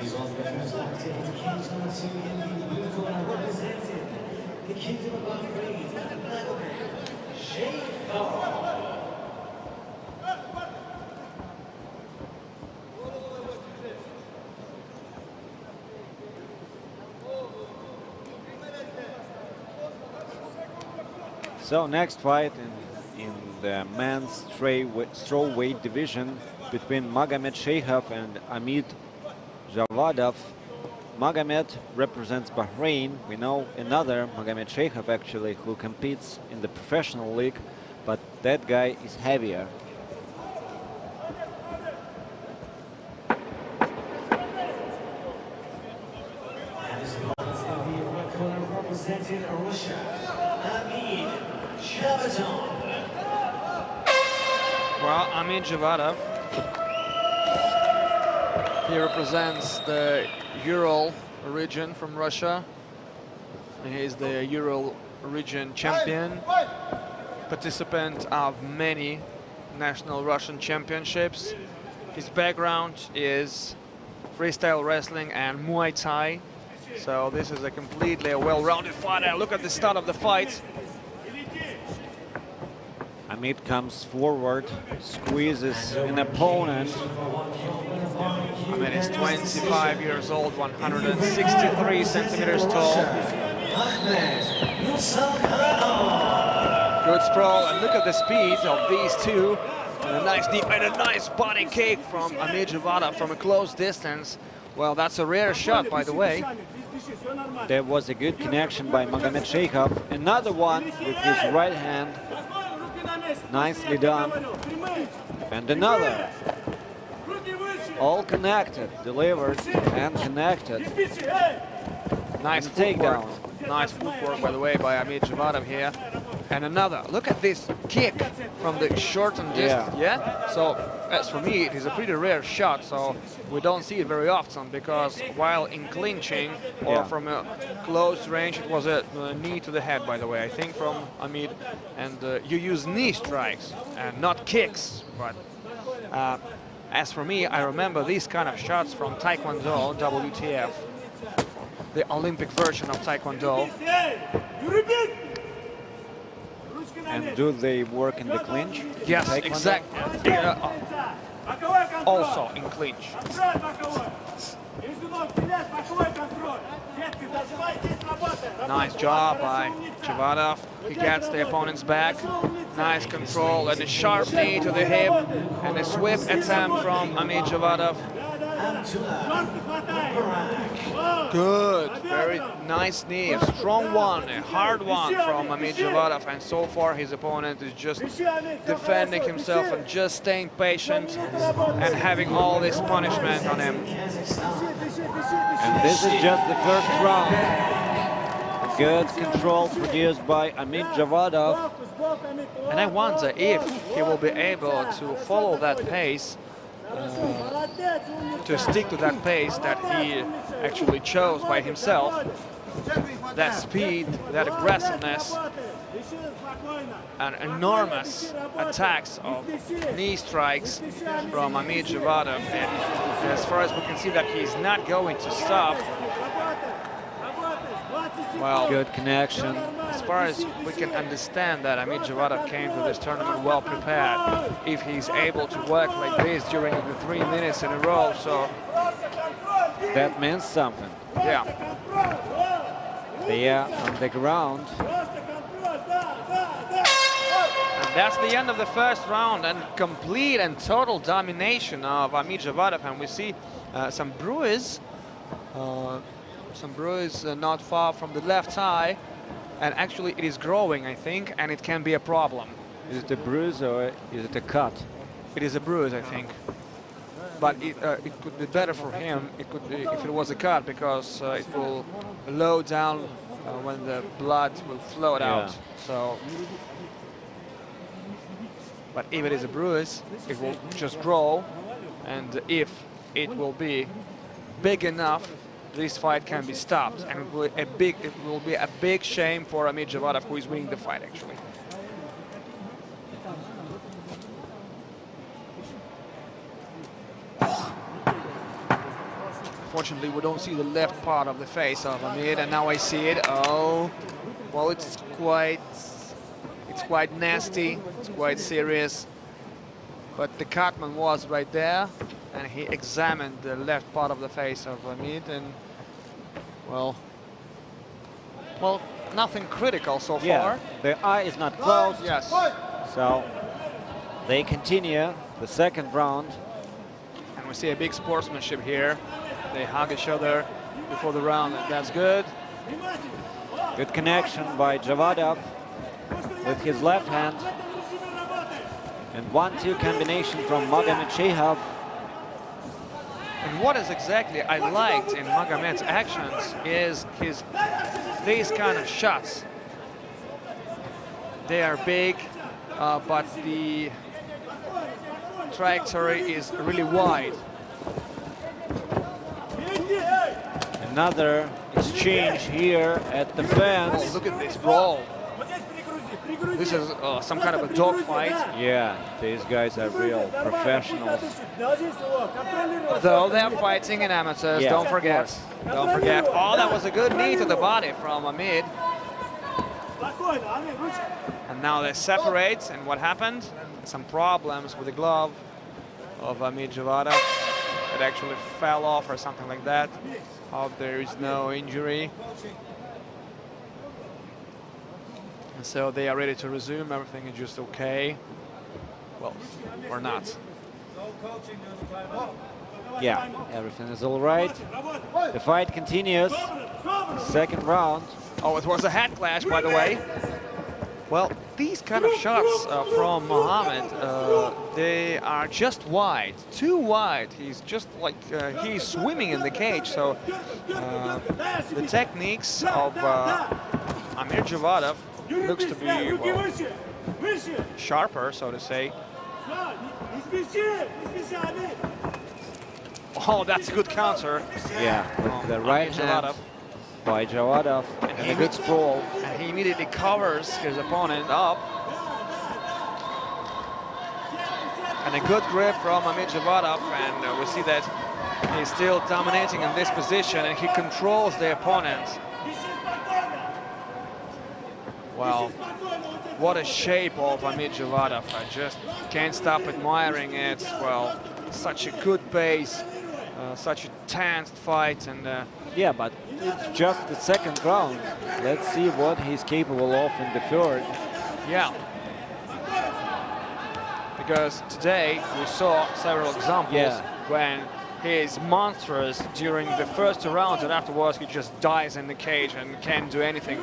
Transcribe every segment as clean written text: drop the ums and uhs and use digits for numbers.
He's on the first activity cage number 2 in the blue corner, representing the Kingdom of Bahrain, Magomed, Sheikhov. So next fight in the men's strawweight division between Magomed Sheikhov and Amid Dzhavadov. Magomed represents Bahrain. We know another Magomed Sheikhov actually who competes in the professional league, but that guy is heavier. And his opponent in the red corner, representing Russia, Amid Dzhavadov. Well, Amid Dzhavadov, he represents the Ural region from Russia. He is the Ural region champion, participant of many national Russian championships. His background is freestyle wrestling and Muay Thai. So this is a completely well-rounded fighter. Look at the start of the fight. Amid comes forward, squeezes an opponent. Amid is 25 years old, 163 centimeters tall. Good sprawl, and look at the speed of these two. And a nice deep and a nice body kick from Amid Dzhavadov from a close distance. Well, that's a rare shot, by the way. There was a good connection by Magomed Sheikhov. Another one with his right hand. Nicely done. And another. All connected, delivered and connected. Nice takedown. Nice footwork, by the way, by Amid Dzhavadov here. And another. Look at this kick from the shortened distance. Yeah. So, as for me, it is a pretty rare shot. So we don't see it very often because while in clinching or from a close range, it was a knee to the head, by the way, I think from Amid. And you use knee strikes and not kicks. But as for me, I remember these kind of shots from Taekwondo, WTF, the Olympic version of Taekwondo. And do they work in the clinch? Yes, exactly. Also in clinch. Nice job by Dzhavadov. He gets the opponent's back. Nice control and a sharp knee to the hip and a swift attempt from Amid Dzhavadov. Good, very nice knee, a strong one, a hard one from Amid Dzhavadov, and so far his opponent is just defending himself and just staying patient and having all this punishment on him. And this is just the first round. Good control produced by Amid Dzhavadov. And I wonder if he will be able to follow that pace, to stick to that pace that he actually chose by himself. That speed, that aggressiveness, and enormous attacks of knee strikes from Amid Dzhavadov. And as far as we can see that he's not going to stop. Well, good connection. As far as we can understand that Amid Dzhavadov came to this tournament well prepared. If he's able to work like this during the 3 minutes in a row, so that means something. Yeah. They are on the ground. And that's the end of the first round, and complete and total domination of Amid Dzhavadov, and we see some bruise not far from the left eye, and actually it is growing, I think, and it can be a problem. Is it a bruise or is it a cut? It is a bruise, I think. But it could be better for him if it was a cut, because it will low down when the blood will float out. So, but if it is a bruise, it will just grow, and if it will be big enough, this fight can be stopped, and it will be a big shame for Amid Dzhavadov, who is winning the fight actually. unfortunately, we don't see the left part of the face of Amid, and now I see it. Oh, well, it's quite nasty. It's quite serious. But the cutman was right there, and he examined the left part of the face of Amid, and well, nothing critical so far. The eye is not closed. Yes. So they continue the second round. And we see a big sportsmanship here. They hug each other before the round, and that's good. Good connection by Dzhavadov with his left hand. And 1-2 combination from Magomed Sheikhov. And what is exactly I liked in Magomed's actions is these kind of shots. They are big, but the trajectory is really wide. Another exchange here at the fence. Oh, look at this brawl. This is some kind of a dogfight. Yeah, these guys are real professionals. Though they're fighting in amateurs, Yeah, don't forget. Don't forget. Oh, that was a good knee to the body from Amid. And now they separate, and what happened? Some problems with the glove of Amid Dzhavadov. It actually fell off or something like that. Hope there is no injury. And so they are ready to resume. Everything is just okay. Well, or not. Yeah, everything is all right. The fight continues. Second round. Oh, it was a head clash, by the way. Well, these kind of shots from Magomed, they are just wide, too wide. He's just like, he's swimming in the cage. So the techniques of Amir Dzhavadov looks to be, well, sharper, so to say. Oh, that's a good counter. Yeah, with the right hand by Dzhavadov and a good sprawl. And he immediately covers his opponent up. And a good grip from Amir Dzhavadov, and we see that he's still dominating in this position, and he controls the opponent. Wow, what a shape of Amir Dzhavadov. I just can't stop admiring it. Well, such a good pace, such a tense fight, and yeah, but it's just the second round. Let's see what he's capable of in the third. yeah. Because today we saw several examples when he is monstrous during the first two rounds, and afterwards he just dies in the cage and can't do anything.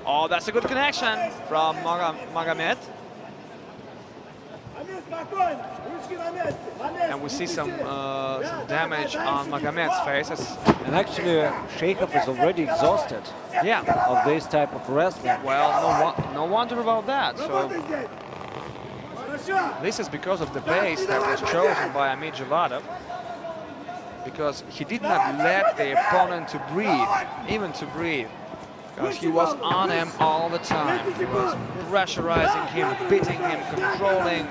Oh, that's a good connection from Magomed. And we see some damage on Magomed's face. And actually, Sheikhov is already exhausted of this type of wrestling. Well, no wonder about that. So this is because of the base that was chosen by Amir Dzhavadov, because he did not let the opponent to breathe, even to breathe. Because he was on him all the time. He was pressurizing him, beating him, controlling,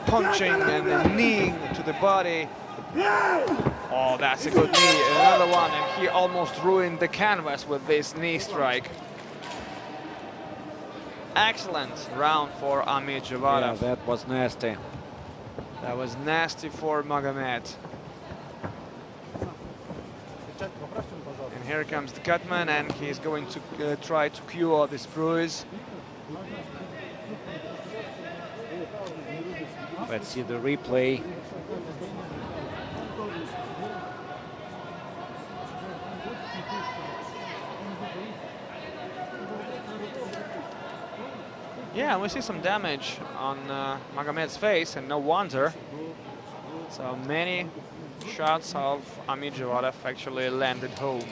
punching and kneeing to the body. Oh, that's a good knee. Another one, and he almost ruined the canvas with this knee strike. Excellent round for Amir Dzhavadov. Yeah, that was nasty. That was nasty for Magomed. And here comes the cutman, and he's going to try to cure this bruise. Let's see the replay. Yeah, we see some damage on Magomed's face, and no wonder. So many shots of Amir Dzhavadov actually landed home.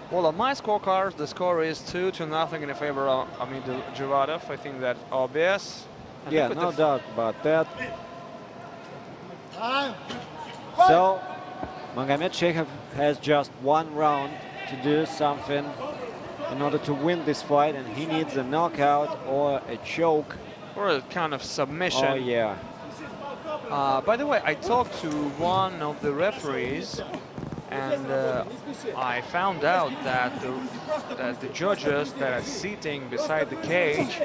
Well, on my scorecard, the score is 2-0 in favor of Amir Dzhavadov. I think that's obvious. And Yeah, look at no doubt about that. So Magomed Sheikhov has just one round to do something in order to win this fight, and he needs a knockout or a choke. Or a kind of submission. Oh yeah. By the way, I talked to one of the referees, and I found out that the judges that are sitting beside the cage,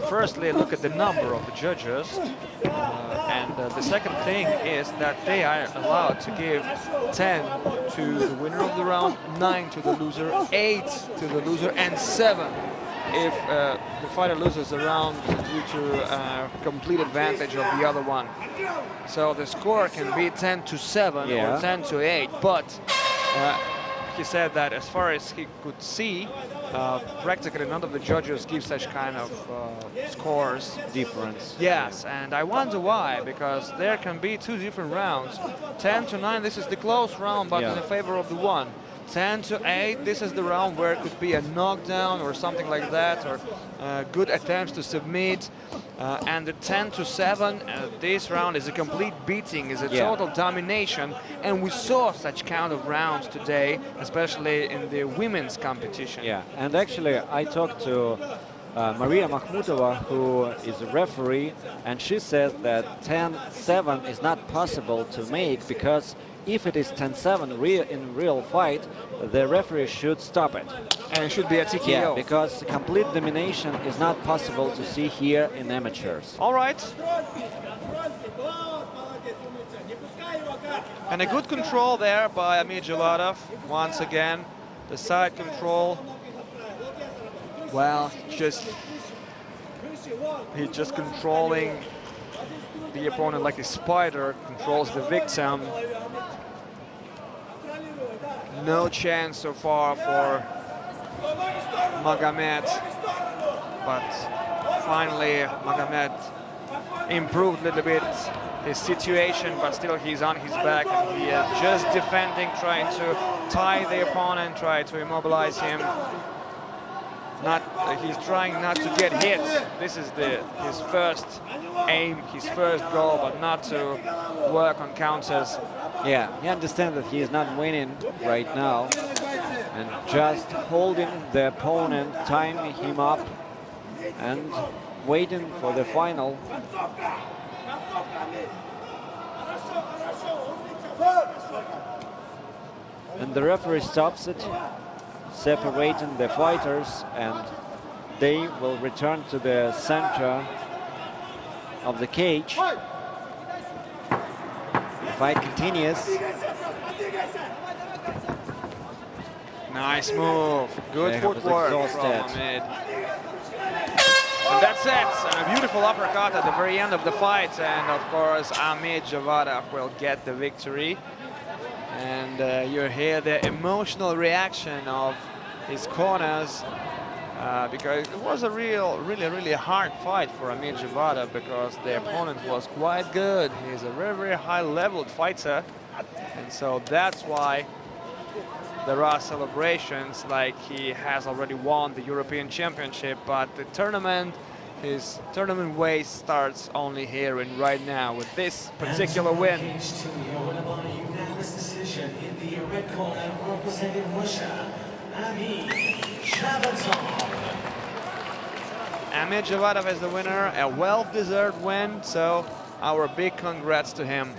firstly look at the number of the judges, and the second thing is that they are allowed to give 10 to the winner of the round, 9 to the loser, 8 to the loser, and 7 if the fighter loses a round due to complete advantage of the other one. So the score can be 10-7 or 10-8, but he said that as far as he could see, practically none of the judges give such kind of scores. Difference. Yes, and I wonder why, because there can be 2 different rounds. 10-9, this is the close round, but in the favor of the one. 10-8, this is the round where it could be a knockdown or something like that, or good attempts to submit. And the 10-7, this round is a complete beating, is a total domination. And we saw such kind of rounds today, especially in the women's competition. Yeah, and actually I talked to Maria Makhmutova, who is a referee, and she says that 10-7 is not possible to make, because if it is 10-7 in real fight, the referee should stop it. And it should be a TKO. Yeah, because complete domination is not possible to see here in amateurs. All right. And a good control there by Amir Dzhavadov. Once again, the side control. Well, he's just controlling the opponent like a spider controls the victim. No chance so far for Magomed, but finally Magomed improved a little bit his situation, but still he's on his back and he is just defending, trying to tie the opponent, try to immobilize him. He's trying not to get hit. This is his first aim, his first goal, but not to work on counters. Yeah, he understands that he is not winning right now, and just holding the opponent, tying him up, and waiting for the final. And the referee stops it, separating the fighters, and they will return to the center of the cage. The fight continues. Nice move. Good Sheikhov is footwork from exhausted. Ahmed. And that's it. A beautiful uppercut at the very end of the fight. And of course, Amir Dzhavadov will get the victory. And you hear the emotional reaction of his corners. Because it was a really hard fight for Amir Dzhavadov, because the opponent was quite good. He's a very high-leveled fighter, and so that's why there are celebrations like he has already won the European Championship, but the tournament, his tournament way starts only here and right now with this particular win. Decision in the red corner, representing Russia, Amir Dzhavadov. Amir Dzhavadov is the winner, a well-deserved win, so our big congrats to him.